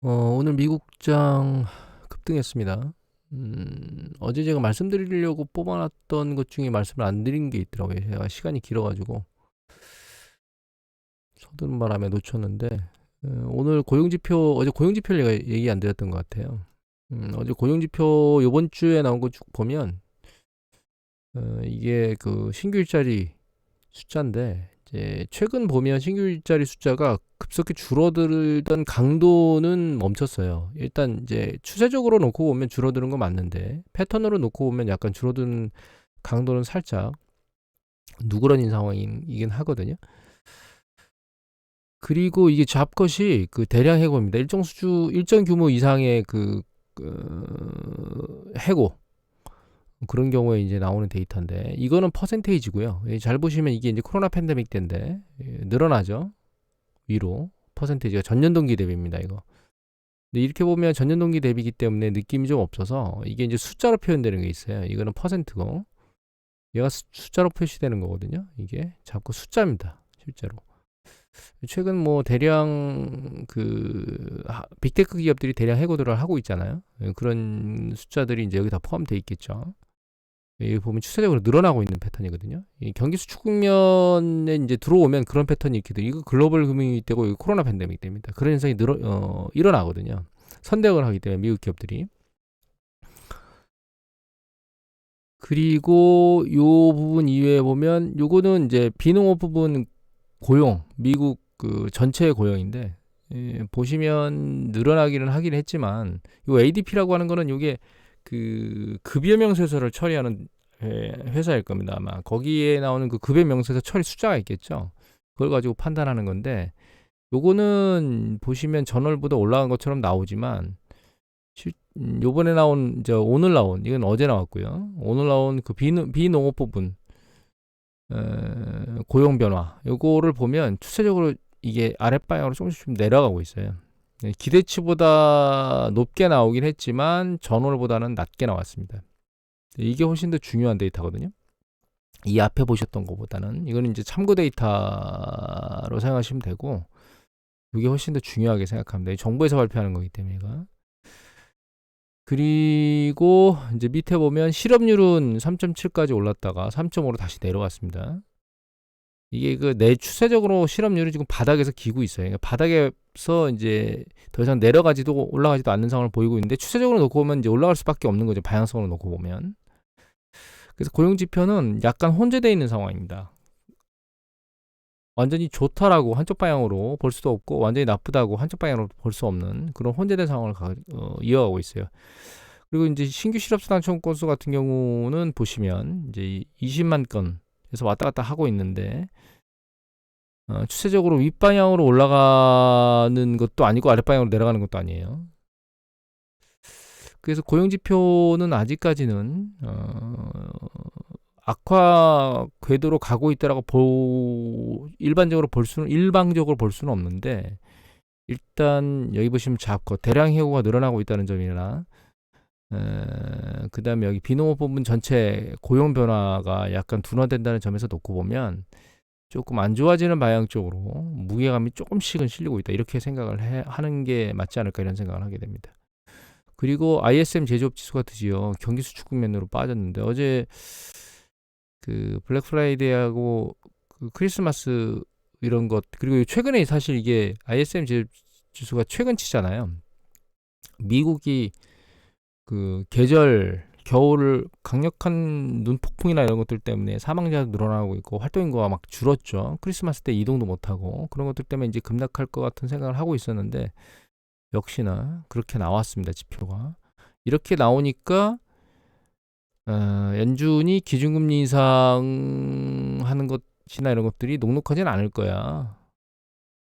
오늘 미국장 급등했습니다. 어제 제가 말씀드리려고 뽑아놨던 것 중에 말씀을 안 드린 게 있더라고요. 제가 시간이 길어가지고 서두른 바람에 놓쳤는데, 오늘 고용지표, 어제 고용지표를 얘기 안 드렸던 것 같아요. 어제 고용지표 요번 주에 나온 거 쭉 보면, 이게 그 신규 일자리 숫자인데, 이제 최근 보면 신규 일자리 숫자가 급속히 줄어들던 강도는 멈췄어요. 일단 이제 추세적으로 놓고 보면 줄어드는 건 맞는데, 패턴으로 놓고 보면 약간 줄어든 강도는 살짝 누그러진 상황이긴 하거든요. 그리고 이게 잡것이 그 대량 해고입니다. 일정 규모 이상의 해고, 그런 경우에 이제 나오는 데이터인데, 이거는 퍼센테이지고요. 잘 보시면 이게 이제 코로나 팬데믹 때인데 늘어나죠. 위로 퍼센테이지가 전년 동기 대비입니다. 이거. 근데 이렇게 보면 전년 동기 대비이기 때문에 느낌이 좀 없어서, 이게 이제 숫자로 표현되는 게 있어요. 이거는 퍼센트고, 얘가 숫자로 표시되는 거거든요. 이게 자꾸 숫자입니다. 실제로. 최근 뭐 대량 빅테크 기업들이 대량 해고들을 하고 있잖아요. 그런 숫자들이 이제 여기 다 포함되어 있겠죠. 여기 보면 추세적으로 늘어나고 있는 패턴이거든요. 이 경기 수축 국면에 이제 들어오면 그런 패턴이 있게 돼요. 이거 글로벌 금융위 때고 코로나 팬데믹 때입니다. 그런 현상이 일어나거든요. 선택을 하기 때문에 미국 기업들이. 그리고 요 부분 이외에 보면 요거는 이제 비농업 부분 고용, 미국 그 전체 고용인데, 보시면 늘어나기는 하긴 했지만, 요 ADP라고 하는 거는 요게 그 급여 명세서를 처리하는 회사일 겁니다. 아마 거기에 나오는 그 급여 명세서 처리 숫자가 있겠죠. 그걸 가지고 판단하는 건데, 요거는 보시면 전월보다 올라간 것처럼 나오지만, 요번에 나온, 이제 오늘 나온, 이건 어제 나왔고요. 오늘 나온 그 비농업 부분 고용 변화, 요거를 보면 추세적으로 이게 아랫방향으로 조금씩 좀 내려가고 있어요. 기대치보다 높게 나오긴 했지만 전월보다는 낮게 나왔습니다. 이게 훨씬 더 중요한 데이터거든요. 이 앞에 보셨던 것보다는 이거는 이제 참고 데이터로 생각하시면 되고, 이게 훨씬 더 중요하게 생각합니다. 정부에서 발표하는 거기 때문에. 그리고 이제 밑에 보면 실업률은 3.7까지 올랐다가 3.5로 다시 내려갔습니다. 이게 그 내 추세적으로 실업률이 지금 바닥에서 기고 있어요. 그러니까 바닥에서 이제 더 이상 내려가지도 올라가지도 않는 상황을 보이고 있는데, 추세적으로 놓고 보면 이제 올라갈 수밖에 없는 거죠. 방향성으로 놓고 보면. 그래서 고용 지표는 약간 혼재되어 있는 상황입니다. 완전히 좋다라고 한쪽 방향으로 볼 수도 없고, 완전히 나쁘다고 한쪽 방향으로 볼 수 없는 그런 혼재된 상황을 이어가고 있어요. 그리고 이제 신규 실업수당 청구 건수 같은 경우는 보시면 이제 20만 건에서 왔다 갔다 하고 있는데, 추세적으로 윗방향으로 올라가는 것도 아니고 아랫방향으로 내려가는 것도 아니에요. 그래서 고용지표는 아직까지는 악화 궤도로 가고 있다라고 일방적으로 볼 수는 없는데, 일단 여기 보시면 잡고 대량 해고가 늘어나고 있다는 점이나, 그 다음에 여기 비농업 부분 전체 고용 변화가 약간 둔화된다는 점에서 놓고 보면 조금 안 좋아지는 방향 쪽으로 무게감이 조금씩은 실리고 있다, 이렇게 생각을 하는 게 맞지 않을까, 이런 생각을 하게 됩니다. 그리고 ISM 제조업 지수가 드디어 경기 수축 국면으로 빠졌는데, 어제 그 블랙 프라이데이하고 그 크리스마스 이런 것, 그리고 최근에 사실 이게 ISM 제조업 지수가 최근치잖아요. 미국이 그 계절 겨울 강력한 눈폭풍이나 이런 것들 때문에 사망자도 늘어나고 있고 활동인구가 막 줄었죠. 크리스마스 때 이동도 못하고 그런 것들 때문에 이제 급락할 것 같은 생각을 하고 있었는데, 역시나 그렇게 나왔습니다. 지표가 이렇게 나오니까 연준이 기준금리 인상하는 것이나 이런 것들이 녹록하진 않을 거야,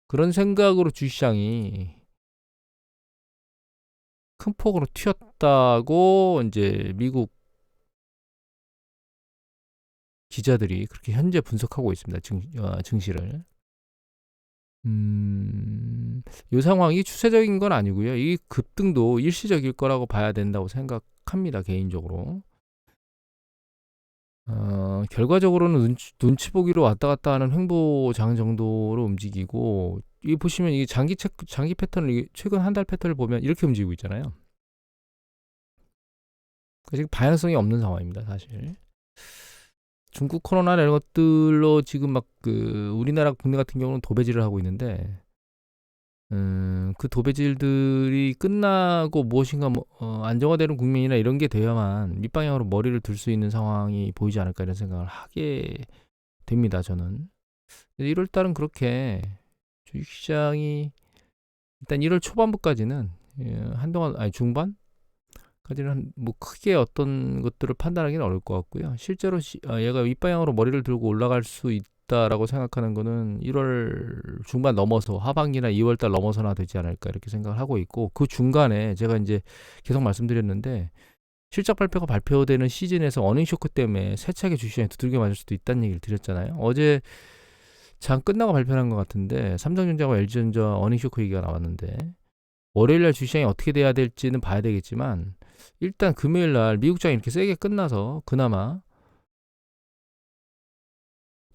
그런 생각으로 주시장이 큰 폭으로 튀었다고 이제 미국 기자들이 그렇게 현재 분석하고 있습니다. 증시를. 이 상황이 추세적인 건 아니고요. 이 급등도 일시적일 거라고 봐야 된다고 생각합니다. 개인적으로. 결과적으로는 눈치 보기로 왔다 갔다 하는 횡보장 정도로 움직이고, 이 보시면 이게 장기 패턴을 최근 한 달 패턴을 보면 이렇게 움직이고 있잖아요. 그러니까 지금 방향성이 없는 상황입니다, 사실. 중국 코로나 이런 것들로 지금 막 그 우리나라 국내 같은 경우는 도배질을 하고 있는데 그 도배질들이 끝나고 무엇인가 안정화되는 국면이나 이런 게 돼야만 밑방향으로 머리를 들 수 있는 상황이 보이지 않을까 이런 생각을 하게 됩니다. 저는 1월 달은 그렇게 주식시장이 일단 1월 초반부까지는 한동안 아니 중반까지는 뭐 크게 어떤 것들을 판단하기는 어려울 것 같고요. 실제로 얘가 윗방향으로 머리를 들고 올라갈 수 있다라고 생각하는 거는 1월 중반 넘어서 하반기나 2월 달 넘어서나 되지 않을까 이렇게 생각을 하고 있고, 그 중간에 제가 이제 계속 말씀드렸는데 실적 발표가 발표되는 시즌에서 어닝 쇼크 때문에 세차게 주식시장이 두들겨 맞을 수도 있다는 얘기를 드렸잖아요. 어제 장 끝나고 발표한 것 같은데 삼성전자와 LG전자 어닝 쇼크 얘기가 나왔는데 월요일날 주시장이 어떻게 돼야 될지는 봐야 되겠지만 일단 금요일날 미국장이 이렇게 세게 끝나서 그나마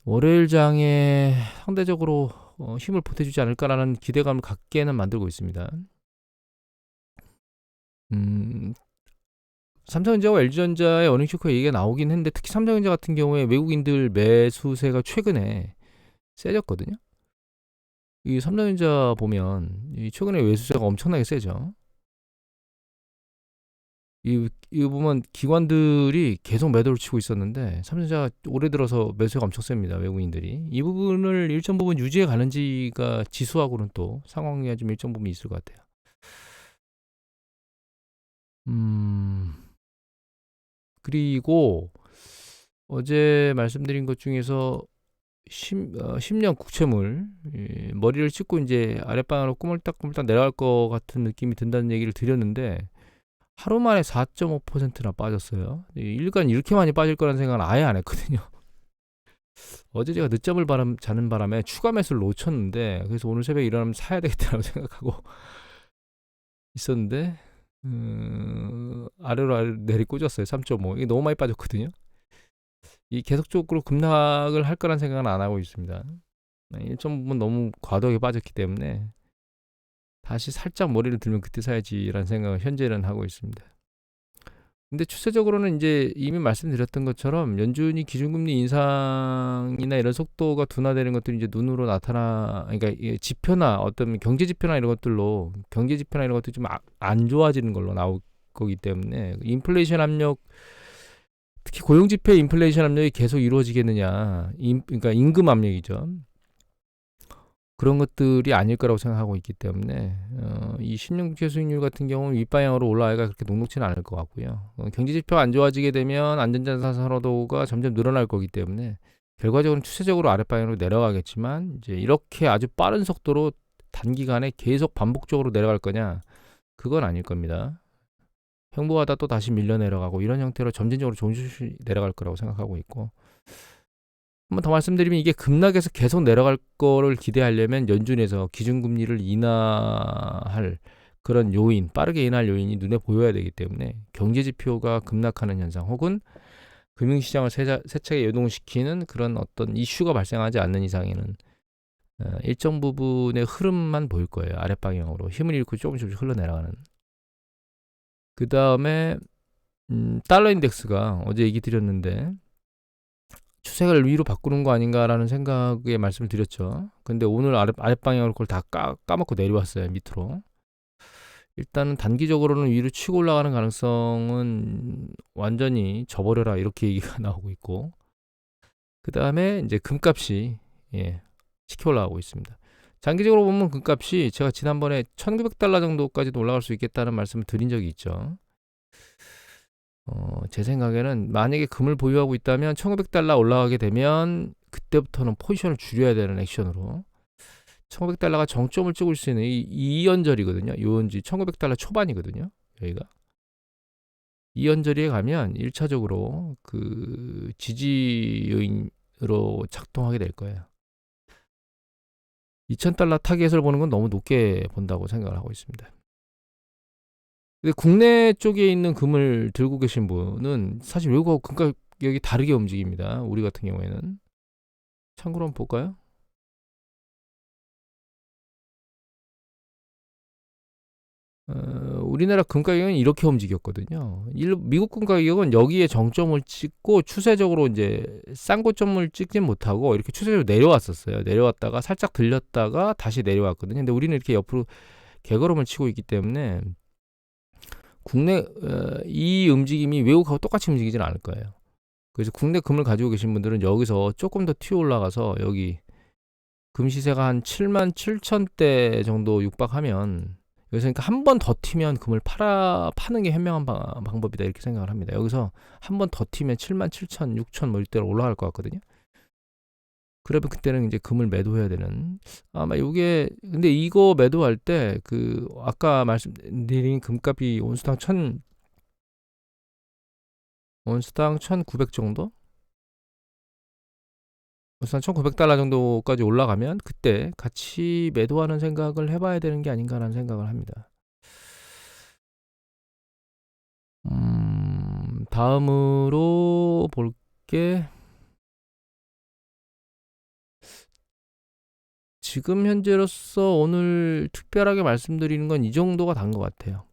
월요일장에 상대적으로 힘을 보태주지 않을까라는 기대감을 갖게는 만들고 있습니다. 삼성전자와 LG전자의 어닝 쇼크 얘기가 나오긴 했는데 특히 삼성전자 같은 경우에 외국인들 매수세가 최근에 세졌거든요. 이 삼성전자 보면 이 최근에 매수세가 엄청나게 세죠. 이 보면 기관들이 계속 매도를 치고 있었는데 삼성전자가 올해 들어서 매수가 엄청 셉니다. 외국인들이. 이 부분을 일정 부분 유지해 가는지가 지수하고는 또 상황이 좀 일정 부분 있을 것 같아요. 그리고 어제 말씀드린 것 중에서 10년 국채물 머리를 찍고 이제 아랫방으로 꾸물딱꾸물딱 내려갈 것 같은 느낌이 든다는 얘기를 드렸는데 하루 만에 4.5%나 빠졌어요. 일간 이렇게 많이 빠질 거라는 생각은 아예 안 했거든요. 어제 제가 늦잠을 자는 바람에 추가 매수를 놓쳤는데 그래서 오늘 새벽에 일어나면 사야 되겠다고 생각하고 있었는데 아래로 내리꽂았어요. 3.5. 이게 너무 많이 빠졌거든요. 이 계속적으로 급락을 할 거란 생각은 안 하고 있습니다. 일정 부분 너무 과도하게 빠졌기 때문에 다시 살짝 머리를 들면 그때 사야지라는 생각을 현재는 하고 있습니다. 근데 추세적으로는 이제 이미 말씀드렸던 것처럼 연준이 기준금리 인상이나 이런 속도가 둔화되는 것들이 이제 눈으로 그러니까 지표나 어떤 경제 지표나 이런 것들이 좀 안 좋아지는 걸로 나올 거기 때문에 인플레이션 압력, 특히 고용 지표 인플레이션 압력이 계속 이루어지겠느냐, 그러니까 임금 압력이죠. 그런 것들이 아닐 거라고 생각하고 있기 때문에 이 10년국채 수익률 같은 경우는 윗방향으로 올라가기가 그렇게 녹록지는 않을 것 같고요. 경제지표가 안 좋아지게 되면 안전자산 선호도가 점점 늘어날 거기 때문에 결과적으로는 추세적으로 아랫방향으로 내려가겠지만 이제 이렇게 아주 빠른 속도로 단기간에 계속 반복적으로 내려갈 거냐, 그건 아닐 겁니다. 횡보하다 또 다시 밀려 내려가고 이런 형태로 점진적으로 조금씩 내려갈 거라고 생각하고 있고, 한번 더 말씀드리면 이게 급락해서 계속 내려갈 거를 기대하려면 연준에서 기준금리를 인하할 그런 요인, 빠르게 인하할 요인이 눈에 보여야 되기 때문에 경제지표가 급락하는 현상 혹은 금융시장을 세차게 요동시키는 그런 어떤 이슈가 발생하지 않는 이상에는 일정 부분의 흐름만 보일 거예요. 아랫방향으로 힘을 잃고 조금씩 흘러내려가는. 그 다음에 달러 인덱스가 어제 얘기 드렸는데 추세를 위로 바꾸는 거 아닌가라는 생각에 말씀을 드렸죠. 근데 오늘 아랫방향으로 그걸 다 까먹고 내려왔어요. 밑으로. 일단은 단기적으로는 위로 치고 올라가는 가능성은 완전히 접어려라 이렇게 얘기가 나오고 있고, 그 다음에 이제 금값이 치켜 올라가고 있습니다. 장기적으로 보면 금값이 제가 지난번에 1900달러 정도까지도 올라갈 수 있겠다는 말씀을 드린 적이 있죠. 제 생각에는 만약에 금을 보유하고 있다면 1900달러 올라가게 되면 그때부터는 포지션을 줄여야 되는 액션으로 1900달러가 정점을 찍을 수 있는 이 연절이거든요. 요연지 1900달러 초반이거든요. 여기가. 이 연절에 가면 1차적으로 그 지지 요인으로 작동하게 될 거예요. 2000달러 타겟을 보는 건 너무 높게 본다고 생각을 하고 있습니다. 근데 국내 쪽에 있는 금을 들고 계신 분은 사실 외국하고 금 가격이 다르게 움직입니다. 우리 같은 경우에는. 참고로 한번 볼까요? 우리나라 금 가격은 이렇게 움직였거든요. 미국 금 가격은 여기에 정점을 찍고 추세적으로 이제 싼 고점을 찍진 못하고 이렇게 추세적으로 내려왔었어요. 내려왔다가 살짝 들렸다가 다시 내려왔거든요. 근데 우리는 이렇게 옆으로 개걸음을 치고 있기 때문에 국내 이 움직임이 외국하고 똑같이 움직이지는 않을 거예요. 그래서 국내 금을 가지고 계신 분들은 여기서 조금 더 튀어 올라가서 여기 금 시세가 한 7만 7천대 정도 육박하면 여기서 그러니까 한 번 더 튀면 금을 파는 게 현명한 방법이다 이렇게 생각을 합니다. 여기서 한 번 더 튀면 7만 7천, 6천 뭐 이때로 올라갈 것 같거든요. 그러면 그때는 이제 금을 매도해야 되는 아마 이게 근데 이거 매도할 때 그 아까 말씀드린 금값이 온스당 1,900 정도? 온스당 1,900달러 정도까지 올라가면 그때 같이 매도하는 생각을 해봐야 되는 게 아닌가라는 생각을 합니다. 다음으로 볼게 지금 현재로서 오늘 특별하게 말씀드리는 건 이 정도가 단 것 같아요.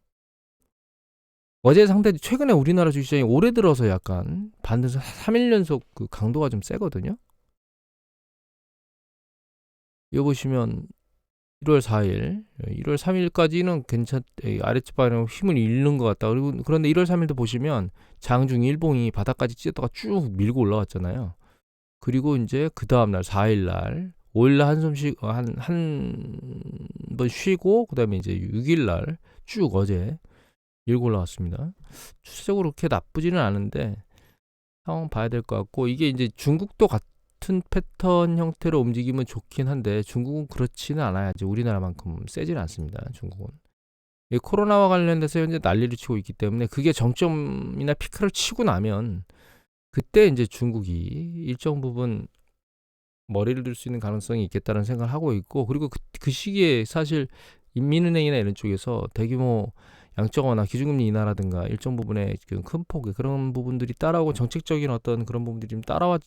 어제 상대 최근에 우리나라 주식시장이 올해 들어서 약간 반드시 3일 연속 그 강도가 좀 세거든요. 이거 보시면 1월 4일, 1월 3일까지는 아래쪽 방향 힘을 잃는 것 같다. 그리고 그런데 1월 3일도 보시면 장중 일봉이 바닥까지 찢었다가 쭉 밀고 올라왔잖아요. 그리고 이제 그 다음날 4일날 5일날 한숨씩 한번 쉬고 그다음에 이제 6일날 쭉 어제 밀고 올라왔습니다. 추세적으로 그렇게 나쁘지는 않은데 상황 봐야 될 것 같고 이게 이제 중국도 같은 패턴 형태로 움직이면 좋긴 한데 중국은 그렇지는 않아요. 이제 우리나라만큼 세지는 않습니다. 중국은. 이 코로나와 관련돼서 현재 난리를 치고 있기 때문에 그게 정점이나 피크를 치고 나면 그때 이제 중국이 일정 부분 머리를 들 수 있는 가능성이 있겠다는 생각을 하고 있고 그리고 그 시기에 사실 인민은행이나 이런 쪽에서 대규모 양적 완화 기준금리 인하라든가 일정 부분의 큰 폭의 그런 부분들이 따라오고 정책적인 어떤 그런 부분들이 좀 따라와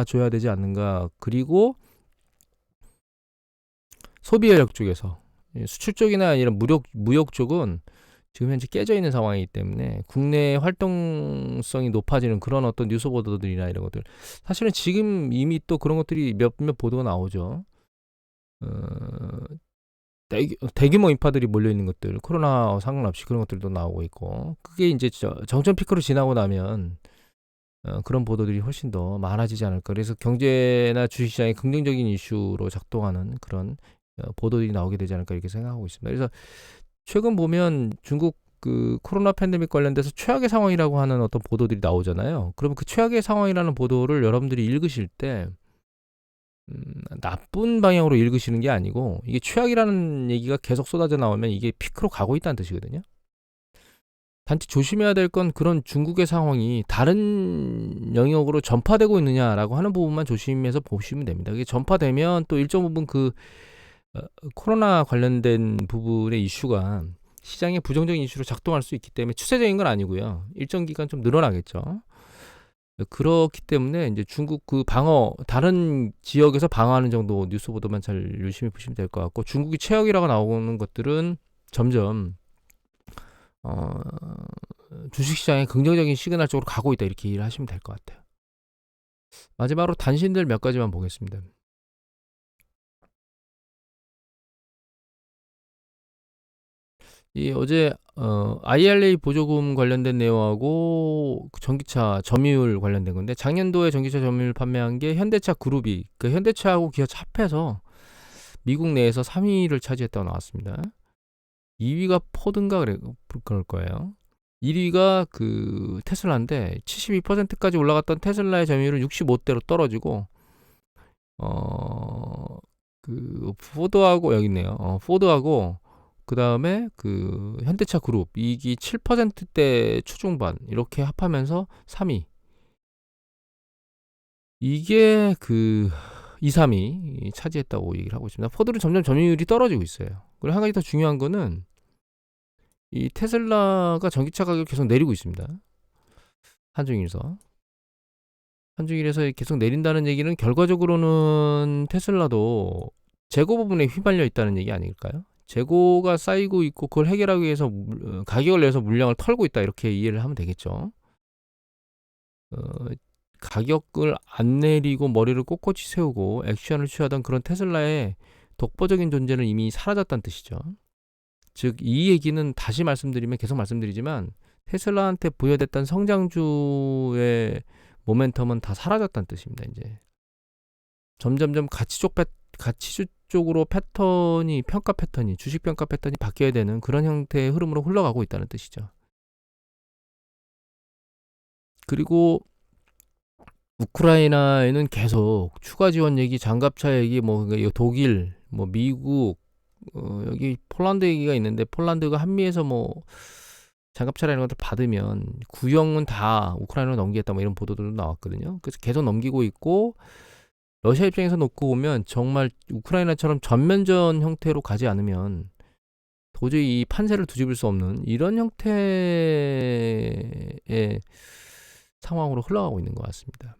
줘야 되지 않는가. 그리고 소비혈력 쪽에서 수출 쪽이나 이런 무역 쪽은 지금 현재 깨져 있는 상황이기 때문에 국내 활동성이 높아지는 그런 어떤 뉴스 보도들이나 이런 것들 사실은 지금 이미 또 그런 것들이 몇몇 보도가 나오죠. 대규모 인파들이 몰려 있는 것들 코로나 상관없이 그런 것들도 나오고 있고 그게 이제 정점 피크로 지나고 나면 그런 보도들이 훨씬 더 많아지지 않을까. 그래서 경제나 주식시장의 긍정적인 이슈로 작동하는 그런 보도들이 나오게 되지 않을까 이렇게 생각하고 있습니다. 그래서 최근 보면 중국 그 코로나 팬데믹 관련돼서 최악의 상황이라고 하는 어떤 보도들이 나오잖아요. 그러면 그 최악의 상황이라는 보도를 여러분들이 읽으실 때 나쁜 방향으로 읽으시는 게 아니고 이게 최악이라는 얘기가 계속 쏟아져 나오면 이게 피크로 가고 있다는 뜻이거든요. 단지 조심해야 될 건 그런 중국의 상황이 다른 영역으로 전파되고 있느냐라고 하는 부분만 조심해서 보시면 됩니다. 이게 전파되면 또 일정 부분 그 코로나 관련된 부분의 이슈가 시장의 부정적인 이슈로 작동할 수 있기 때문에 추세적인 건 아니고요. 일정 기간 좀 늘어나겠죠. 그렇기 때문에 이제 중국 그 다른 지역에서 방어하는 정도 뉴스 보도만 잘 열심히 보시면 될 것 같고 중국이 최악이라고 나오는 것들은 점점 주식시장의 긍정적인 시그널 쪽으로 가고 있다 이렇게 이해를 하시면 될 것 같아요. 마지막으로 단신들 몇 가지만 보겠습니다. 이 어제 IRA 보조금 관련된 내용하고 전기차 점유율 관련된 건데 작년도에 전기차 점유율 판매한 게 현대차 그룹이 그 현대차하고 기아차 합해서 미국 내에서 3위를 차지했다고 나왔습니다. 2위가 포든가 그럴 거예요. 1위가 그 테슬라인데 72%까지 올라갔던 테슬라의 점유율은 65대로 떨어지고 그 포드하고 여기 있네요. 포드하고 그 다음에 그 현대차 그룹 이익이 7%대 초중반 이렇게 합하면서 3위. 이게 그 2, 3위 차지했다고 얘기를 하고 있습니다. 포드는 점점 점유율이 떨어지고 있어요. 그리고 한 가지 더 중요한 거는 이 테슬라가 전기차 가격 계속 내리고 있습니다. 한중일에서 계속 내린다는 얘기는 결과적으로는 테슬라도 재고 부분에 휘말려 있다는 얘기 아닐까요? 재고가 쌓이고 있고 그걸 해결하기 위해서 가격을 내서 물량을 털고 있다 이렇게 이해를 하면 되겠죠. 가격을 안 내리고 머리를 꼿꼿이 세우고 액션을 취하던 그런 테슬라의 독보적인 존재는 이미 사라졌다는 뜻이죠. 즉 이 얘기는 다시 말씀드리면 계속 말씀드리지만 테슬라한테 부여됐던 성장주의 모멘텀은 다 사라졌다는 뜻입니다. 이제 점점점 가치주 쪽으로 패턴이 평가 패턴이 주식 평가 패턴이 바뀌어야 되는 그런 형태의 흐름으로 흘러가고 있다는 뜻이죠. 그리고 우크라이나에는 계속 추가 지원 얘기, 장갑차 얘기, 뭐 독일, 뭐 미국, 여기 폴란드 얘기가 있는데 폴란드가 한미에서 뭐 장갑차라 이런 것들 받으면 구형은 다 우크라이나로 넘기겠다 뭐 이런 보도들도 나왔거든요. 그래서 계속 넘기고 있고 러시아 입장에서 놓고 보면 정말 우크라이나처럼 전면전 형태로 가지 않으면 도저히 이 판세를 뒤집을 수 없는 이런 형태의 상황으로 흘러가고 있는 것 같습니다.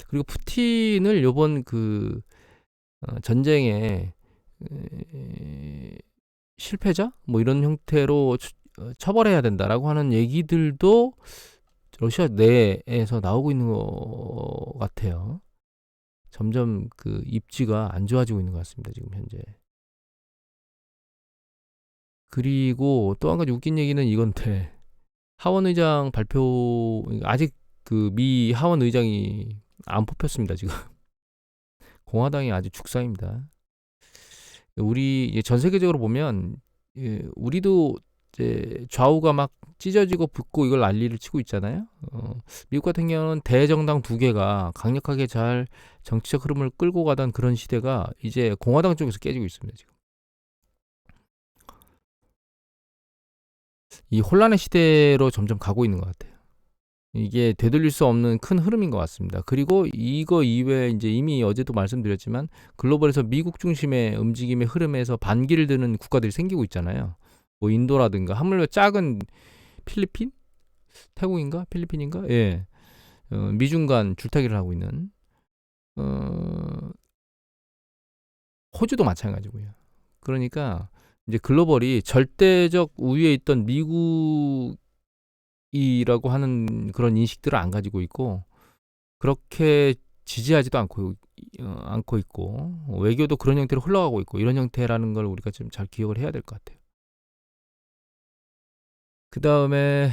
그리고 푸틴을 요번 그 전쟁에 실패자 뭐 이런 형태로 처벌해야 된다라고 하는 얘기들도 러시아 내에서 나오고 있는 것 같아요. 점점 그 입지가 안 좋아지고 있는 것 같습니다. 지금 현재. 그리고 또 한 가지 웃긴 얘기는 이건데 하원 의장 발표 아직 그 미 하원 의장이 안 뽑혔습니다. 지금 공화당이 아주 죽상입니다. 우리 전 세계적으로 보면 우리도 이제 좌우가 막 찢어지고 붙고 이걸 난리를 치고 있잖아요. 미국 같은 경우는 대정당 두 개가 강력하게 잘 정치적 흐름을 끌고 가던 그런 시대가 이제 공화당 쪽에서 깨지고 있습니다. 지금 이 혼란의 시대로 점점 가고 있는 것 같아요. 이게 되돌릴 수 없는 큰 흐름인 것 같습니다. 그리고 이거 이외에 이제 이미 어제도 말씀드렸지만 글로벌에서 미국 중심의 움직임의 흐름에서 반기를 드는 국가들이 생기고 있잖아요. 뭐 인도라든가 하물며 작은 필리핀? 태국인가? 필리핀인가? 예. 미중 간 줄타기를 하고 있는 호주도 마찬가지고요. 그러니까 이제 글로벌이 절대적 우위에 있던 미국이라고 하는 그런 인식들을 안 가지고 있고 그렇게 지지하지도 않고 있고 외교도 그런 형태로 흘러가고 있고 이런 형태라는 걸 우리가 좀 잘 기억을 해야 될 것 같아요. 그 다음에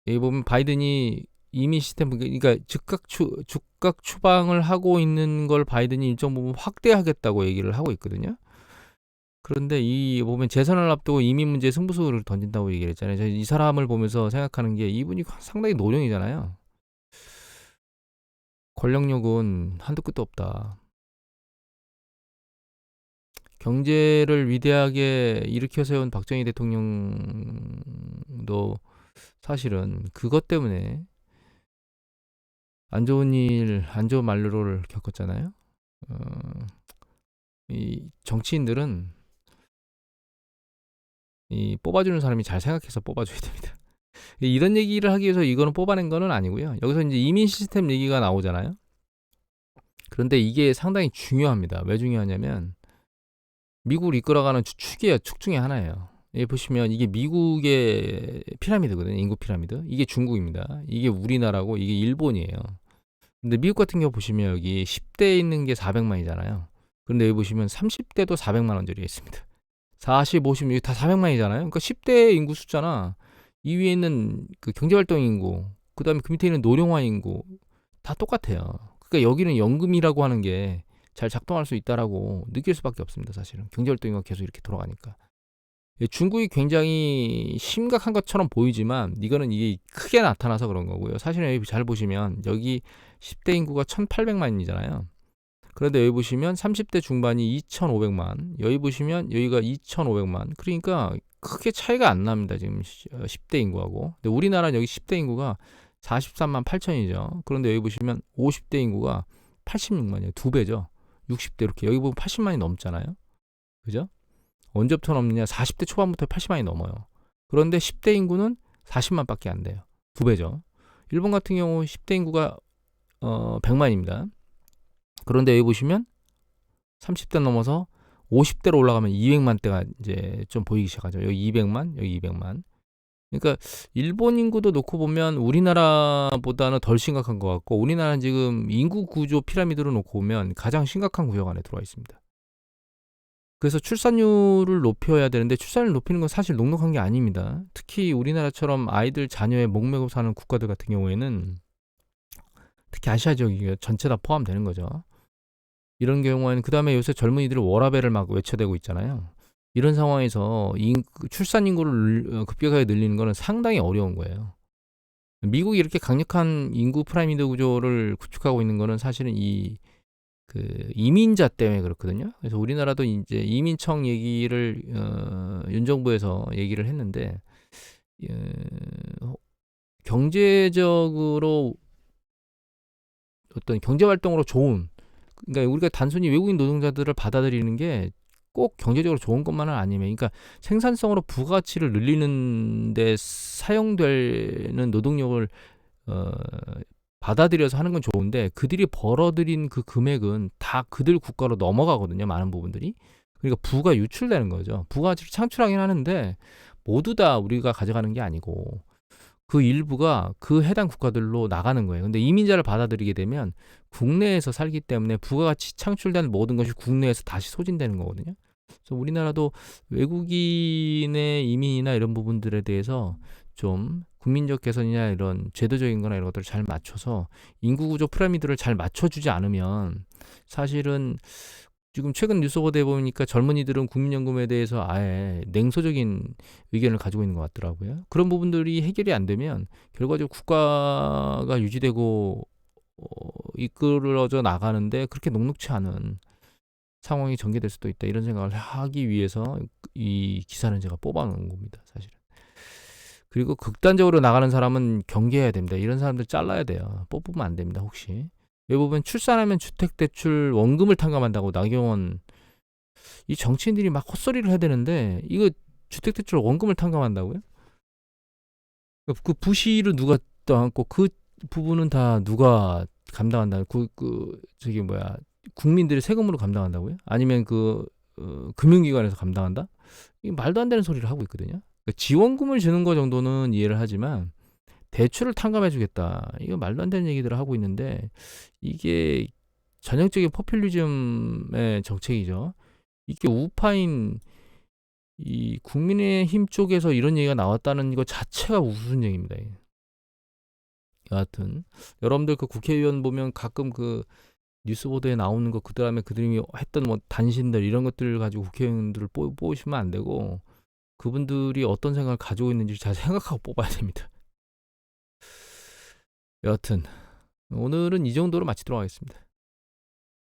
여기 보면 바이든이 이민 시스템 그러니까 즉각 추방을 하고 있는 걸 바이든이 일정 부분 확대하겠다고 얘기를 하고 있거든요. 그런데 이 보면 재선을 앞두고 이민 문제에 승부수를 던진다고 얘기를 했잖아요. 이 사람을 보면서 생각하는 게 이분이 상당히 노령이잖아요. 권력력은 한도 끝도 없다. 경제를 위대하게 일으켜 세운 박정희 대통령도 사실은 그것 때문에 안 좋은 말로를 겪었잖아요. 이 정치인들은 이 뽑아주는 사람이 잘 생각해서 뽑아줘야 됩니다. 이런 얘기를 하기 위해서 이거는 뽑아낸 거는 아니고요. 여기서 이제 이민 시스템 얘기가 나오잖아요. 그런데 이게 상당히 중요합니다. 왜 중요하냐면 미국을 이끌어가는 축 중에 하나예요. 여기 보시면 이게 미국의 피라미드거든요. 인구 피라미드. 이게 중국입니다. 이게 우리나라고 이게 일본이에요. 근데 미국 같은 경우 보시면 여기 10대에 있는 게 400만이잖아요. 그런데 여기 보시면 30대도 400만 원짜리가 있습니다. 40, 50, 여기 다 400만이잖아요. 그러니까 10대 인구 숫자나 이 위에 있는 그 경제활동 인구, 그 다음에 그 밑에 있는 노령화 인구 다 똑같아요. 그러니까 여기는 연금이라고 하는 게 잘 작동할 수 있다라고 느낄 수밖에 없습니다. 사실은 경제활동 인구가 계속 이렇게 돌아가니까. 중국이 굉장히 심각한 것처럼 보이지만 이거는 이게 크게 나타나서 그런 거고요. 사실은 여기 잘 보시면 여기 10대 인구가 1800만이잖아요. 그런데 여기 보시면 30대 중반이 2500만, 여기 보시면 여기가 2500만. 그러니까 크게 차이가 안 납니다. 지금 10대 인구하고. 근데 우리나라는 여기 10대 인구가 43만 8천이죠. 그런데 여기 보시면 50대 인구가 86만이에요. 두 배죠. 60대 이렇게. 여기 보면 80만이 넘잖아요. 그죠? 언제부터 넘느냐? 40대 초반부터 80만이 넘어요. 그런데 10대 인구는 40만밖에 안 돼요. 두 배죠. 일본 같은 경우 10대 인구가 100만입니다. 그런데 여기 보시면 30대 넘어서 50대로 올라가면 200만 대가 이제 좀 보이기 시작하죠. 여기 200만, 여기 200만. 그러니까 일본 인구도 놓고 보면 우리나라보다는 덜 심각한 것 같고, 우리나라는 지금 인구 구조 피라미드로 놓고 보면 가장 심각한 구역 안에 들어와 있습니다. 그래서 출산율을 높여야 되는데, 출산율 높이는 건 사실 녹록한 게 아닙니다. 특히 우리나라처럼 아이들 자녀에 목매고 사는 국가들 같은 경우에는, 특히 아시아 지역이 전체 다 포함되는 거죠. 이런 경우에는, 그 다음에 요새 젊은이들이 워라밸을 막 외쳐대고 있잖아요. 이런 상황에서 출산 인구를 급격하게 늘리는 거는 상당히 어려운 거예요. 미국이 이렇게 강력한 인구 피라미드 구조를 구축하고 있는 거는 사실은 이민자 때문에 그렇거든요. 그래서 우리나라도 이제 이민청 얘기를 윤 정부에서 얘기를 했는데, 경제적으로 어떤 경제 활동으로 좋은, 그러니까 우리가 단순히 외국인 노동자들을 받아들이는 게 꼭 경제적으로 좋은 것만은 아니면, 그러니까 생산성으로 부가가치를 늘리는 데 사용되는 노동력을 받아들여서 하는 건 좋은데, 그들이 벌어들인 그 금액은 다 그들 국가로 넘어가거든요. 많은 부분들이. 그러니까 부가 유출되는 거죠. 부가가치를 창출하긴 하는데 모두 다 우리가 가져가는 게 아니고 그 일부가 그 해당 국가들로 나가는 거예요. 근데 이민자를 받아들이게 되면 국내에서 살기 때문에 부가가치 창출되는 모든 것이 국내에서 다시 소진되는 거거든요. 그래서 우리나라도 외국인의 이민이나 이런 부분들에 대해서 좀 국민적 개선이나 이런 제도적인 거나 이런 것들을 잘 맞춰서 인구 구조 피라미드를 잘 맞춰주지 않으면, 사실은 지금 최근 뉴스 보도해 보니까 젊은이들은 국민연금에 대해서 아예 냉소적인 의견을 가지고 있는 것 같더라고요. 그런 부분들이 해결이 안 되면 결과적으로 국가가 유지되고 이끌어져 나가는데 그렇게 녹록치 않은 상황이 전개될 수도 있다, 이런 생각을 하기 위해서 이 기사는 제가 뽑아놓은 겁니다, 사실은. 그리고 극단적으로 나가는 사람은 경계해야 됩니다. 이런 사람들 잘라야 돼요. 뽑으면 안 됩니다. 혹시 왜 보면 출산하면 주택대출 원금을 탕감한다고 나경원, 이 정치인들이 막 헛소리를 해야 되는데, 이거 주택대출 원금을 탕감한다고요? 그 부실을 누가 떠안고 그 부분은 다 누가 감당한다? 저기 뭐야, 국민들의 세금으로 감당한다고요? 아니면 금융기관에서 감당한다? 이 말도 안 되는 소리를 하고 있거든요. 그러니까 지원금을 주는 거 정도는 이해를 하지만 대출을 탕감해주겠다, 이거 말도 안 되는 얘기들을 하고 있는데, 이게 전형적인 포퓰리즘의 정책이죠. 이게 우파인 이 국민의힘 쪽에서 이런 얘기가 나왔다는 것 자체가 우스운 얘기입니다. 여하튼 여러분들 그 국회의원 보면 가끔 그 뉴스 보도에 나오는 거, 그다음에 그들이 했던 뭐 단신들 이런 것들을 가지고 국회의원들을 뽑으시면 안 되고, 그분들이 어떤 생각을 가지고 있는지 잘 생각하고 뽑아야 됩니다. 여하튼 오늘은 이 정도로 마치도록 하겠습니다.